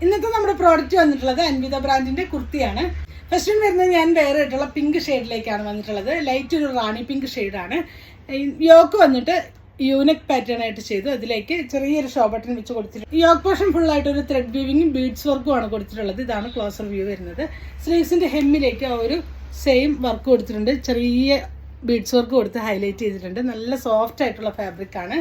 ഇന്നത്തെ നമ്മുടെ പ്രോഡക്റ്റ് വന്നിട്ടുള്ളത് അൻവിത ബ്രാൻഡിന്റെ കുർത്തിയാണ്. ഫസ്റ്റ് വരുന്നത് ഞാൻ വേറെ ആയിട്ടുള്ള പിങ്ക് ഷെയ്ഡിലേക്കാണ് വന്നിട്ടുള്ളത്. ലൈറ്റ് ഒരു റാണി പിങ്ക് ഷെയ്ഡാണ്. യോക്ക് വന്നിട്ട് യൂണിക് പാറ്റേൺ ആയിട്ട് ചെയ്തു. അതിലേക്ക് ചെറിയൊരു ഷോ ബട്ടൺ വെച്ച് കൊടുത്തിട്ടുണ്ട്. യോക്ക് പോർഷൻ ഫുൾ ആയിട്ട് ഒരു ത്രെഡ് വീവിങ്ങും ബീഡ്സ് വർക്കും ആണ് കൊടുത്തിട്ടുള്ളത്. ഇതാണ് ക്ലോസർ വ്യൂ വരുന്നത്. സ്ലീവ്സിന്റെ ഹെമ്മിലേക്ക് ആ ഒരു സെയിം വർക്ക് കൊടുത്തിട്ടുണ്ട്. ചെറിയ ബീഡ്സ് വർക്ക് കൊടുത്ത് ഹൈലൈറ്റ് ചെയ്തിട്ടുണ്ട്. നല്ല സോഫ്റ്റ് ആയിട്ടുള്ള ഫാബ്രിക് ആണ്.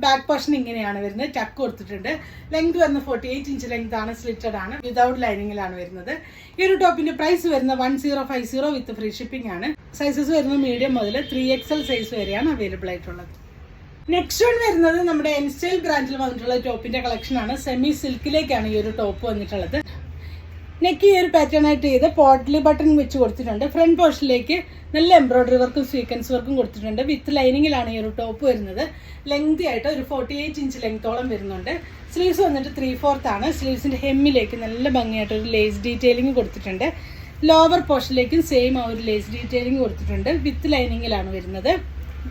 ബാക്ക് പോർഷൻ ഇങ്ങനെയാണ് വരുന്നത്. ടക്ക് കൊടുത്തിട്ടുണ്ട്. ലെങ്ത് വരുന്ന 48 ഇഞ്ച് ലെങ്ത് ആണ്. സ്ലിറ്റഡ് ആണ്. വിതൗട്ട് ലൈനിങ്ങിലാണ് വരുന്നത്. ഈ ഒരു ടോപ്പിന്റെ പ്രൈസ് വരുന്ന 1050 വിത്ത് ഫ്രീ ഷിപ്പിംഗ് ആണ്. സൈസസ് വരുന്നത് മീഡിയം മുതൽ 3XL സൈസ് വരെയാണ് അവൈലബിൾ ആയിട്ടുള്ളത്. നെക്സ്റ്റ് വൺ വരുന്നത് നമ്മുടെ എൻസ്റ്റൈൽ ബ്രാൻഡിൽ വന്നിട്ടുള്ള ടോപ്പിന്റെ കളക്ഷൻ ആണ്. സെമി സിൽക്കിലേക്കാണ് ഈ ഒരു ടോപ്പ് വന്നിട്ടുള്ളത്. നെക്ക് ഈ ഒരു പാറ്റേൺ ആയിട്ട് ചെയ്ത് പോട്ട്ലി ബട്ടൺ വെച്ച് കൊടുത്തിട്ടുണ്ട്. ഫ്രണ്ട് പോർഷനിലേക്ക് നല്ല എംബ്രോയിഡറി വർക്കും സ്വീക്വൻസ് വർക്കും കൊടുത്തിട്ടുണ്ട്. വിത്ത് ലൈനിങ്ങിലാണ് ഈ ഒരു ടോപ്പ് വരുന്നത്. ലെങ്തി ആയിട്ട് ഒരു 48 ഇഞ്ച് ലെങ്ത്തോളം വരുന്നുണ്ട്. സ്ലീവ്സ് വന്നിട്ട് 3/4 ആണ്. സ്ലീവ്സിന്റെ ഹെമ്മിലേക്ക് നല്ല ഭംഗിയായിട്ട് ഒരു ലേസ് ഡീറ്റെയിലിംഗ് കൊടുത്തിട്ടുണ്ട്. ലോവർ പോർഷനിലേക്കും സെയിം ആ ഒരു ലേസ് ഡീറ്റെയിലിംഗ് കൊടുത്തിട്ടുണ്ട്. വിത്ത് ലൈനിങ്ങിലാണ് വരുന്നത്.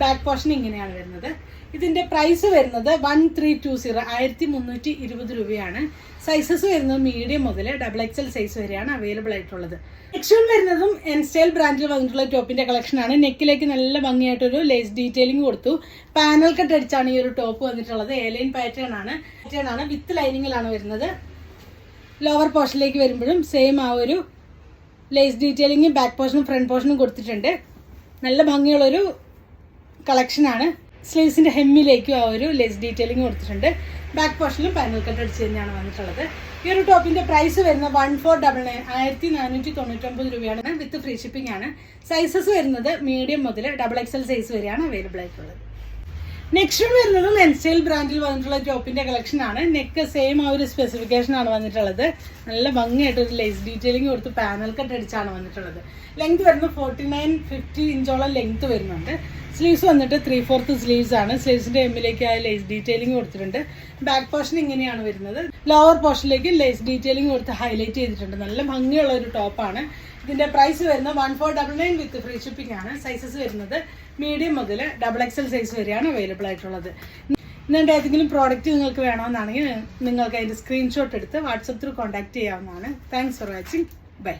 ബാക്ക് പോർഷൻ ഇങ്ങനെയാണ് വരുന്നത്. ഇതിന്റെ പ്രൈസ് വരുന്നത് 1320 രൂപയാണ്. സൈസസ് വരുന്നത് മീഡിയം മുതൽ XXL സൈസ് വരെയാണ് അവൈലബിൾ ആയിട്ടുള്ളത്. നെക്സ്റ്റ് വരുന്നതും എൻസ്റ്റൈൽ ബ്രാൻഡിൽ വന്നിട്ടുള്ള ടോപ്പിന്റെ കളക്ഷൻ ആണ്. നെക്കിലേക്ക് നല്ല ഭംഗിയായിട്ടൊരു ലേസ് ഡീറ്റെയിലിംഗ് കൊടുത്തു. പാനൽ കട്ട് അടിച്ചാണ് ഈ ഒരു ടോപ്പ് വന്നിട്ടുള്ളത്. എലൈൻ പാറ്റേൺ ആണ്. വിത്ത് ലൈനിങ്ങിലാണ് വരുന്നത്. ലോവർ പോർഷനിലേക്ക് വരുമ്പോഴും സെയിം ആ ഒരു ലേസ് ഡീറ്റെയിലിംഗ് ബാക്ക് പോർഷനും ഫ്രണ്ട് പോർഷനും കൊടുത്തിട്ടുണ്ട്. നല്ല ഭംഗിയുള്ളൊരു കളക്ഷനാണ്. സ്ലീവ്സിന്റെ ഹെമ്മിലേക്കും ആ ഒരു ലെസ് ഡീറ്റെയിലിംഗ് കൊടുത്തിട്ടുണ്ട്. ബാക്ക് പോർഷനിലും പാനൽ കട്ട് അടിച്ച് തന്നെയാണ് വന്നിട്ടുള്ളത്. ഈ ഒരു ടോപ്പിന്റെ പ്രൈസ് വരുന്നത് 1499 രൂപയാണ്. വിത്ത് ഫ്രീ ഷിപ്പിംഗ് ആണ്. സൈസസ് വരുന്നത് മീഡിയം മുതൽ XXL സൈസ് വരെയാണ് അവൈലബിൾ ആയിട്ടുള്ളത്. നെക്സ്റ്റ് വരുന്നതും എൻസ്റ്റൈൽ ബ്രാൻഡിൽ വന്നിട്ടുള്ള ടോപ്പിന്റെ കളക്ഷൻ ആണ്. നെക്ക് സെയിം ആ ഒരു സ്പെസിഫിക്കേഷൻ ആണ് വന്നിട്ടുള്ളത്. നല്ല ഭംഗിയായിട്ട് ഒരു ലേസ് ഡീറ്റെയിലിംഗ് കൊടുത്ത് പാനൽ കട്ട് അടിച്ചാണ് വന്നിട്ടുള്ളത്. ലെങ്ത് വരുന്നത് 49-50 ഇഞ്ചോളം ലെങ്ത് വരുന്നുണ്ട്. സ്ലീവ്സ് വന്നിട്ട് 3/4 സ്ലീവ്സ് ആണ്. സ്ലീവ്സിന്റെ എമ്മിലേക്ക് ആ ലേസ് ഡീറ്റെയിലിംഗ് കൊടുത്തിട്ടുണ്ട്. ബാക്ക് പോർഷൻ ഇങ്ങനെയാണ് വരുന്നത്. ലോവർ പോർഷനിലേക്ക് ലേസ് ഡീറ്റെയിലിംഗ് കൊടുത്ത് ഹൈലൈറ്റ് ചെയ്തിട്ടുണ്ട്. നല്ല ഭംഗിയുള്ള ഒരു ടോപ്പാണ്. ഇതിന്റെ പ്രൈസ് വരുന്നത് 1499 വിത്ത് ഫ്രീ ഷിപ്പിംഗ് ആണ്. സൈസസ് വരുന്നത് മീഡിയം മുതൽ XXL സൈസ് വരെയാണ് അവൈലബിൾ ആയിട്ടുള്ളത്. ഇന്നിൻ്റെ ഏതെങ്കിലും പ്രോഡക്റ്റ് നിങ്ങൾക്ക് വേണമെന്നാണെങ്കിൽ നിങ്ങൾക്ക് അതിന്റെ സ്ക്രീൻഷോട്ട് എടുത്ത് വാട്സപ്പ് ത്രൂ കോൺടാക്ട് ചെയ്യാവുന്നതാണ്. Thanks for watching. ബൈ.